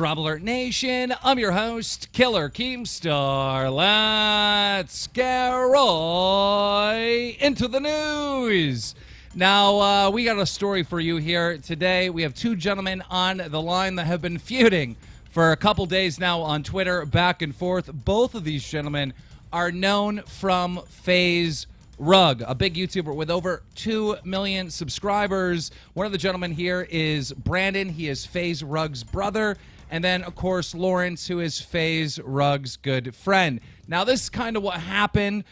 Drop Alert Nation. I'm your host, Killer Keemstar. Let's get right into the news. Now, we got a story for you here today. We have two gentlemen on the line that have been feuding for a couple days now on Twitter, back and forth. Both of these gentlemen are known from FaZe Rug, a big YouTuber with over 2 million subscribers. One of the gentlemen here is Brandon. He is FaZe Rug's brother. And then, of course, Lawrence, who is FaZe Rug's good friend. Now, this is kind of what happened.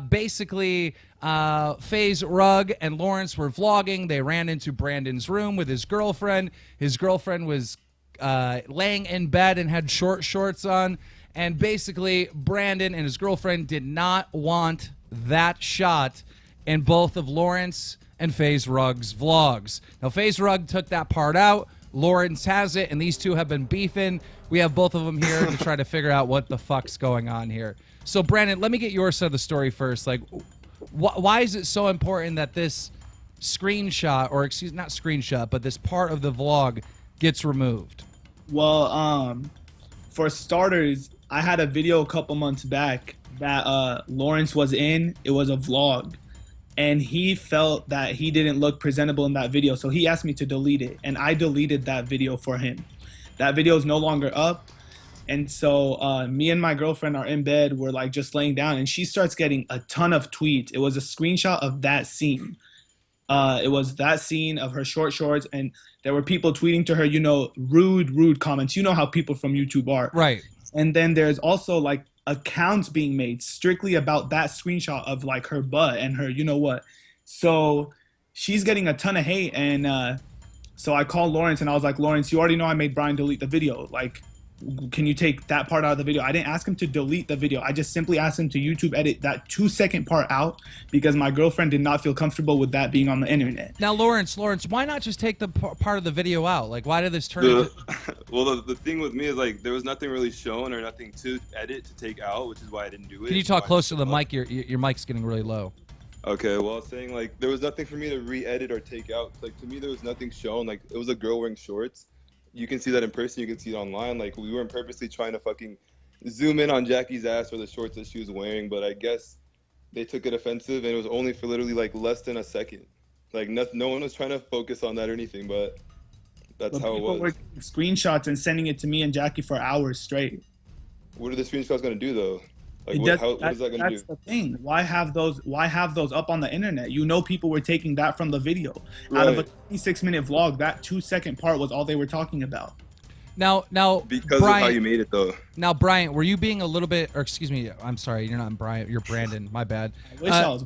Basically, FaZe Rug and Lawrence were vlogging. They ran into Brandon's room with his girlfriend. His girlfriend was laying in bed and had short shorts on. And basically, Brandon and his girlfriend did not want that shot in both of Lawrence and FaZe Rug's vlogs. Now, FaZe Rug took that part out. Lawrence has it, and these two have been beefing. We have both of them here to try to figure out what the fuck's going on here. So, Brandon, let me get your side of the story first. Like, why is it so important that this screenshot, or not screenshot, but this part of the vlog gets removed? Well, for starters, I had a video a couple months back that Lawrence was in. It was a vlog, and he felt that he didn't look presentable in that video, so he asked me to delete it, and I deleted that video for him. That video is no longer up, and so me and my girlfriend are in bed. We're like just laying down, and she starts getting a ton of tweets. It was a screenshot of that scene. It was that scene of her short shorts, and there were people tweeting to her, you know, rude comments. You know how people from YouTube are. Right. And then there's also like accounts being made strictly about that screenshot of like her butt and her, you know what. So she's getting a ton of hate, and so I called Lawrence and I was like, Lawrence, you already know I made Brian delete the video. Like, can you take that part out of the video? I didn't ask him to delete the video. I just simply asked him to YouTube edit that 2-second part out because my girlfriend did not feel comfortable with that being on the internet. Now, Lawrence, why not just take the part of the video out? Like, why did this turn into... Well, the thing with me is, like, there was nothing really shown or nothing to edit, to take out, which is why I didn't do it. Can you talk closer to the mic? Your mic's getting really low. Okay, well, I was saying, like, there was nothing for me to re-edit or take out. Like, to me, there was nothing shown. Like, it was a girl wearing shorts. You can see that in person, you can see it online. Like, we weren't purposely trying to fucking zoom in on Jackie's ass or the shorts that she was wearing, but I guess they took it offensive, and it was only for literally like less than a second. Like, no one was trying to focus on that or anything, but that's how it was. People were taking screenshots and sending it to me and Jackie for hours straight. What are the screenshots gonna do though? Like, what is that gonna do? That's the thing. Why have those up on the internet? You know, people were taking that from the video. Right. Out of a 26-minute vlog, that 2-second part was all they were talking about. Now, because Brian, of how you made it, though. Now, Brian, were you being a little bit, or excuse me, I'm sorry, you're not Brian, you're Brandon. My bad. I wish I was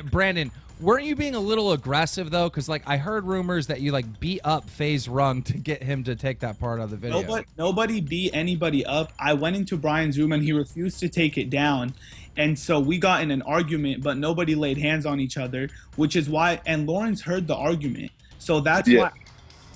Brandon. Weren't you being a little aggressive though? Because like I heard rumors that you like beat up FaZe Rug to get him to take that part of the video. Nobody beat anybody up. I went into Brian's room and he refused to take it down, and so we got in an argument, but nobody laid hands on each other, which is why. And Lawrence heard the argument, so that's why.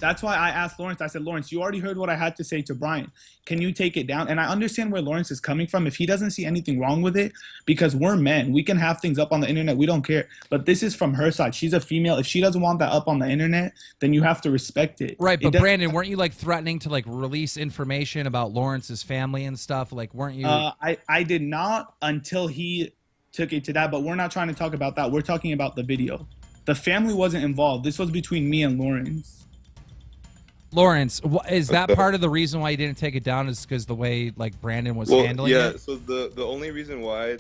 That's why I asked Lawrence. I said, Lawrence, you already heard what I had to say to Brian. Can you take it down? And I understand where Lawrence is coming from if he doesn't see anything wrong with it, because we're men. We can have things up on the internet. We don't care. But this is from her side. She's a female. If she doesn't want that up on the internet, then you have to respect it. Right. But Brandon, weren't you like threatening to like release information about Lawrence's family and stuff? Like, weren't you? I did not until he took it to that. But we're not trying to talk about that. We're talking about the video. The family wasn't involved. This was between me and Lawrence. Lawrence, is that part of the reason why you didn't take it down is because the way like Brandon was handling it? Yeah, so the only reason why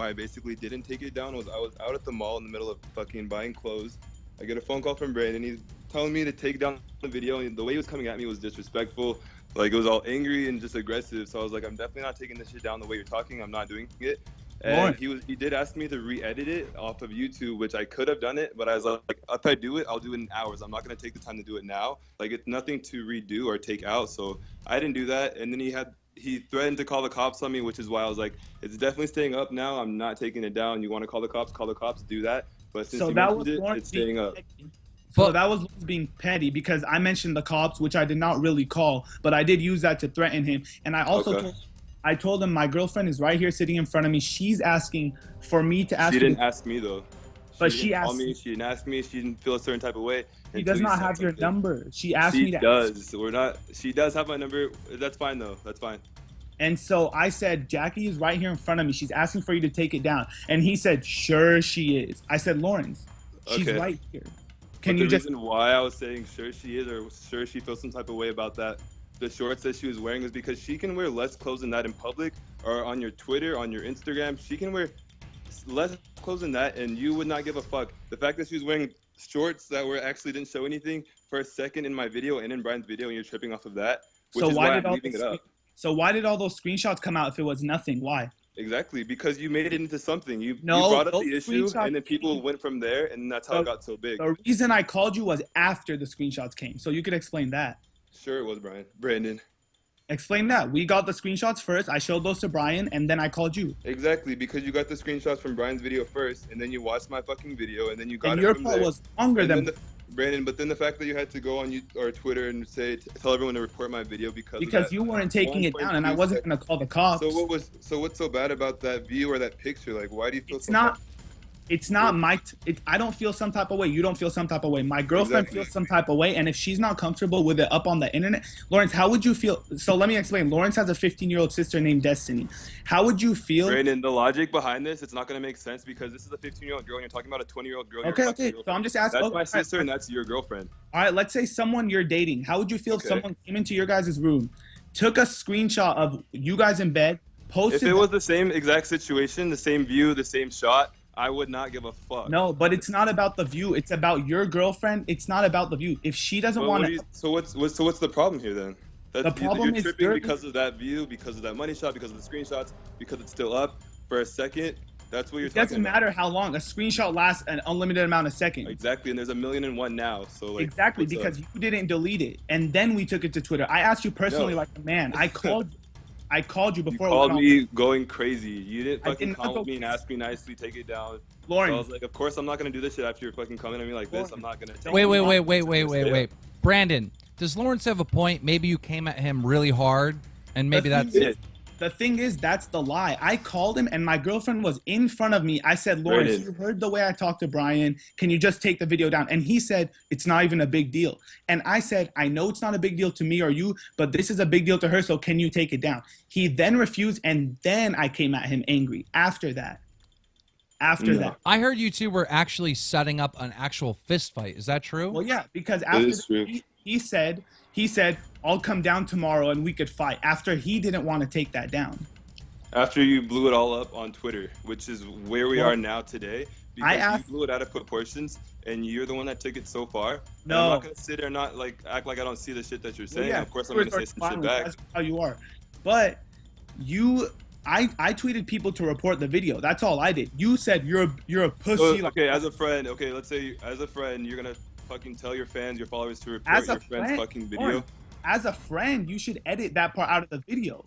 I basically didn't take it down was I was out at the mall in the middle of fucking buying clothes. I get a phone call from Brandon. He's telling me to take down the video, and the way he was coming at me was disrespectful. Like, it was all angry and just aggressive. So I was like, I'm definitely not taking this shit down the way you're talking. I'm not doing it. And he did ask me to re-edit it off of YouTube, which I could have done it, but I was like, if I do it, I'll do it in hours. I'm not gonna take the time to do it now. Like, it's nothing to redo or take out, so I didn't do that. And then he threatened to call the cops on me, which is why I was like, it's definitely staying up now. I'm not taking it down. You want to call the cops, do that. But since you mentioned it, it's staying up. So that was being petty because I mentioned the cops, which I did not really call, but I did use that to threaten him. And I also I told him my girlfriend is right here sitting in front of me. She's asking for me to ask. She didn't ask me though. But She she didn't call asked. me. She didn't ask me. She didn't feel a certain type of way. She until does you not said have your something. number. She asked She me to. does. We're not. She does have my number. That's fine though. That's fine. And so I said, Jackie is right here in front of me. She's asking for you to take it down. And he said, sure she is. I said, Lawrence, she's Okay. right here. But Can the you just reason why I was saying sure she is or sure she feels some type of way about that, the shorts that she was wearing, is because she can wear less clothes than that in public or on your Twitter, on your Instagram. She can wear less clothes than that, and you would not give a fuck. The fact that she was wearing shorts that were actually didn't show anything for a second in my video and in Brian's video, and you're tripping off of that, which is why I'm leaving it up. So why did all those screenshots come out if it was nothing? Why? Exactly, because you made it into something. You No, brought up those the issue, screenshots and then people came- went from there, and that's how it got so big. The reason I called you was after the screenshots came. So you could explain that. Sure, it was Brandon. Explain that. We got the screenshots first. I showed those to Brian, and then I called you. Exactly, because you got the screenshots from Brian's video first, and then you watched my fucking video, and then you got And it your from part there. was longer And than then Brandon, but then the fact that you had to go on or Twitter and tell everyone to report my video because of that you weren't taking it down, and I 1.2 wasn't seconds. gonna call the cops. So what's so bad about that view or that picture? Like, why do you feel It's so not. bad? It's not my. I don't feel some type of way. You don't feel some type of way. My girlfriend Exactly. feels some type of way, and if she's not comfortable with it up on the internet, Lawrence, how would you feel? So let me explain. Lawrence has a 15-year-old sister named Destiny. How would you feel? Brandon, the logic behind this, it's not going to make sense because this is a 15-year-old girl and you're talking about a 20-year-old girl. Okay. So I'm just asking. That's my sister and that's your girlfriend. All right, let's say someone you're dating. How would you feel if Okay. someone came into your guys' room, took a screenshot of you guys in bed, posted? If it was the same exact situation, the same view, the same shot, I would not give a fuck. No, but it's not about the view. It's about your girlfriend. It's not about the view. If she doesn't Well, want to, so what's the problem here then? The problem you're is tripping you're- because of that view, because of that money shot, because of the screenshots, because it's still up for a second. That's what you're it talking doesn't about. matter how long. A screenshot lasts an unlimited amount of seconds. Exactly, and there's 1,000,001 now. So like, Exactly, what's up? because you didn't delete it, and then we took it to Twitter. I asked you personally, No. like a man. I called you You before. called it went me going crazy. You didn't I fucking did not call go me and ask me nicely, take it down. on. So I was Lawrence, like, of course I'm not gonna do this shit after you're fucking coming at me like this. I'm not gonna. take Wait, it. wait. Brandon, does Lawrence have a point? Maybe you came at him really hard, and maybe The thing that's is- The thing is, that's the lie. I called him, and my girlfriend was in front of me. I said, Lawrence, Brandon. you heard the way I talked to Brian. Can you just take the video down? And he said, it's not even a big deal. And I said, I know it's not a big deal to me or you, but this is a big deal to her, so can you take it down? He then refused, and then I came at him angry after that. After No. that. I heard you two were actually setting up an actual fist fight. Is that true? Well, yeah, because after is true. he said, I'll come down tomorrow and we could fight. After he didn't want to take that down. After you blew it all up on Twitter, which is where we Well, are now today, because I asked- you blew it out of proportions, and you're the one that took it so far. And No. I'm not gonna sit there and not like act like I don't see the shit that you're saying. Well, yeah, Of course, I'm you gonna were say some violence. shit back. That's how you are. But I tweeted people to report the video. That's all I did. You said you're a pussy. So, okay, as a friend, let's say as a friend, you're gonna fucking tell your fans, your followers to report As a your friend's friend, fucking video. Lauren, as a friend, you should edit that part out of the video.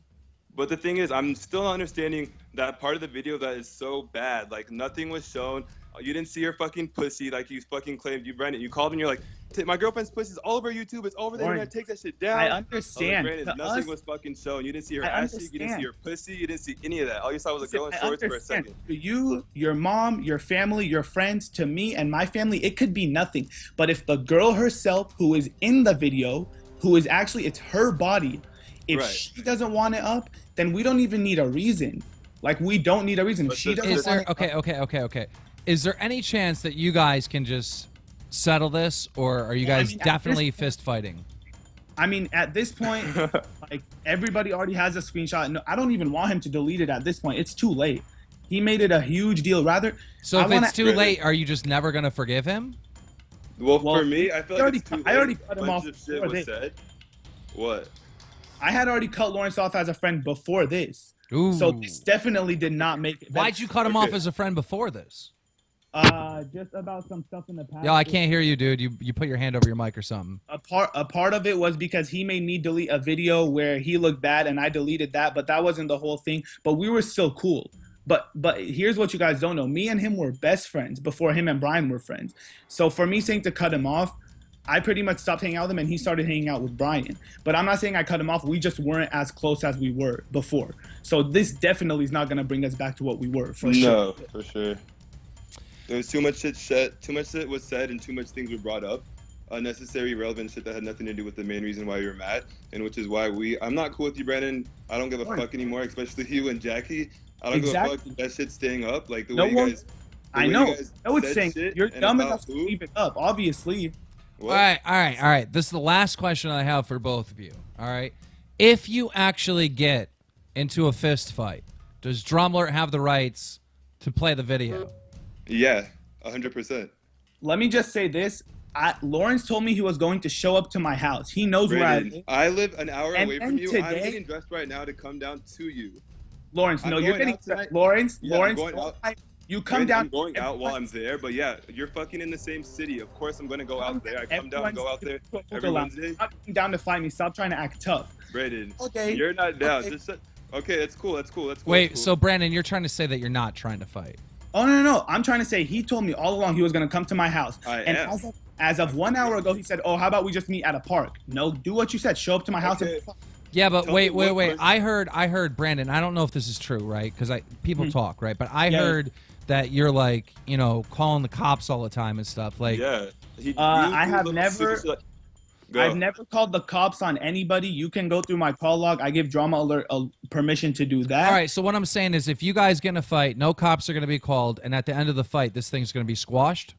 But the thing is, I'm still not understanding that part of the video that is so bad. Like, nothing was shown. You didn't see her fucking pussy like you fucking claimed. You, Brandon, you called me and you're like, my girlfriend's pussy is all over YouTube. It's all over there. Lauren, Take that shit down. I I was like, understand. Brandon, To nothing us- was fucking shown. You didn't see her I ass cheek. You didn't see her understand. pussy. You didn't see any of that. All you saw was a Listen, girl in I shorts for a understand. second. To you, your mom, your family, your friends, to me and my family, it could be nothing. But if the girl herself who is in the video, who is actually, it's her body, if Right. she doesn't want it up, then we don't even need a reason. Like, we don't need a reason. If But she this- doesn't Is want there it okay. Is there any chance that you guys can just settle this, or are you Well, I guys mean, at definitely this fist fighting? I mean, at this point, like, everybody already has a screenshot. No, I don't even want him to delete it at this point. It's too late. He made it a huge deal. Rather, So I if wanna- it's too late, are you just never gonna forgive him? Well, Well, for me, I feel I like it's already- too I late. already cut him A bunch off of shit before was this. said. What? I had already cut Lawrence off as a friend before this. Ooh. So this definitely did not make it better. Why'd you cut him Okay. off as a friend before this? Just about some stuff in the past. Yo, I can't hear you, dude. You put your hand over your mic or something. A part of it was because he made me delete a video where he looked bad, and I deleted that. But that wasn't the whole thing. But we were still cool. But here's what you guys don't know: me and him were best friends before him and Brian were friends. So for me saying to cut him off, I pretty much stopped hanging out with him, and he started hanging out with Brian. But I'm not saying I cut him off. We just weren't as close as we were before. So this definitely is not gonna bring us back to what we were for sure. No, for sure. There was too much shit said, too much shit was said, and too much things were brought up. Unnecessary, irrelevant shit that had nothing to do with the main reason why you were mad, and which is why I'm not cool with you, Brandon. I don't give a fuck anymore, especially you and Jackie. I don't give a fuck that shit's staying up. Like the way you guys. I know. No, it's saying you're dumb enough to leave it up, obviously. What? All right. This is the last question I have for both of you. All right. If you actually get into a fist fight, does Drumler have the rights to play the video? Yeah, 100%. Let me just say this. Lawrence told me he was going to show up to my house. He knows where I live. I live an hour away from you. I'm getting dressed right now to come down to you. Lawrence, no, you're getting dressed. Lawrence, you come down. I'm going out while I'm there, but yeah, you're fucking in the same city. Of course I'm going to go out there. I come down and go out there every Wednesday. Stop down to fight me. Stop trying to act tough. Brandon, okay. You're not down. Okay, that's cool. Wait, so Brandon, you're trying to say that you're not trying to fight? Oh, no. I'm trying to say he told me all along he was going to come to my house. As of 1 hour ago, he said, oh, how about we just meet at a park? No, do what you said. Show up to my house. Okay. Yeah, but wait. I heard, Brandon, I don't know if this is true, right? Because people talk, right? But I heard that you're like, calling the cops all the time and stuff. Like, yeah. I've never called the cops on anybody. You can go through my call log. I give Drama Alert permission to do that. All right, so what I'm saying is if you guys get in a fight, no cops are going to be called, and at the end of the fight, this thing's going to be squashed?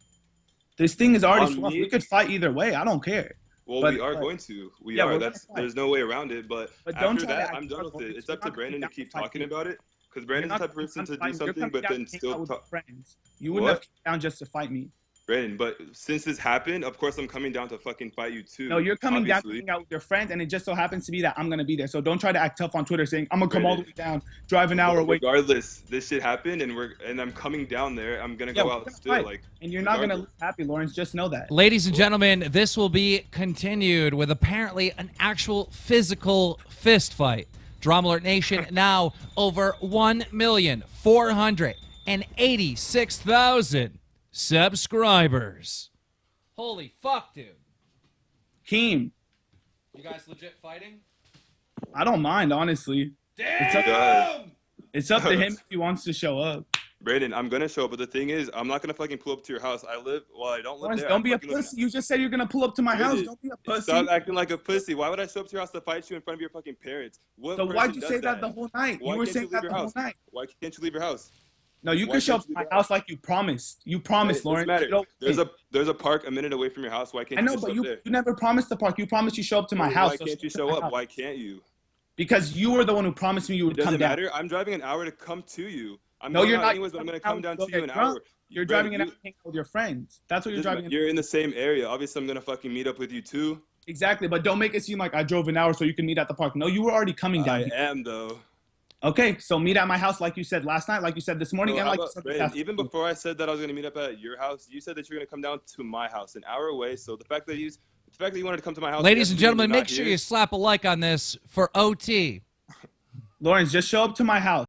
This thing is already squashed. We could fight either way. I don't care. Well, we are going to. We are. There's no way around it. But after that, I'm done with it. It's up to Brandon to keep talking about it. Because Brandon's the type of person to do something, but then still talk. You wouldn't have come down just to fight me. Brandon, but since this happened, of course I'm coming down to fucking fight you too. No, you're coming down to hang out with your friends, and it just so happens to be that I'm gonna be there. So don't try to act tough on Twitter saying I'm gonna come all the way down, drive an hour away. Regardless, this shit happened, and I'm coming down there. I'm gonna go out still, like. And you're not gonna look happy, Lawrence. Just know that. Ladies and gentlemen, this will be continued with apparently an actual physical fist fight. Drama Alert Nation now over 1,486,000 subscribers. Holy fuck, dude. Keem. You guys legit fighting? I don't mind, honestly. Damn! It's up to him if he wants to show up. Brandon, I'm gonna show up, but the thing is, I'm not gonna fucking pull up to your house. I don't live there. Don't be a pussy. You just said you're gonna pull up to my house. Don't be a pussy. Stop acting like a pussy. Why would I show up to your house to fight you in front of your fucking parents? So why'd you say that the whole night? You were saying that the whole night. Why can't you leave your house? No, you can show up to my house like you promised. You promised, Lawrence. There's a park a minute away from your house. Why can't you show up there? I know, but you never promised the park. You promised you show up to my house. Why can't you show up? Why can't you? Because you were the one who promised me you would come down. Doesn't matter. I'm driving an hour to come to you. No, you're not. Anyways, but I'm gonna come down to you in an hour. You're driving an hour to hang out with your friends. That's what you're driving. You're in the same area. Obviously, I'm gonna fucking meet up with you too. Exactly, but don't make it seem like I drove an hour so you can meet at the park. No, you were already coming down. I am though. Okay, so meet at my house like you said last night, like you said this morning, and like you said this afternoon. Even before I said that I was gonna meet up at your house, you said that you're gonna come down to my house an hour away. So the fact that you wanted to come to my house. Ladies and gentlemen, make sure you slap a like on this for OT. Lawrence, just show up to my house.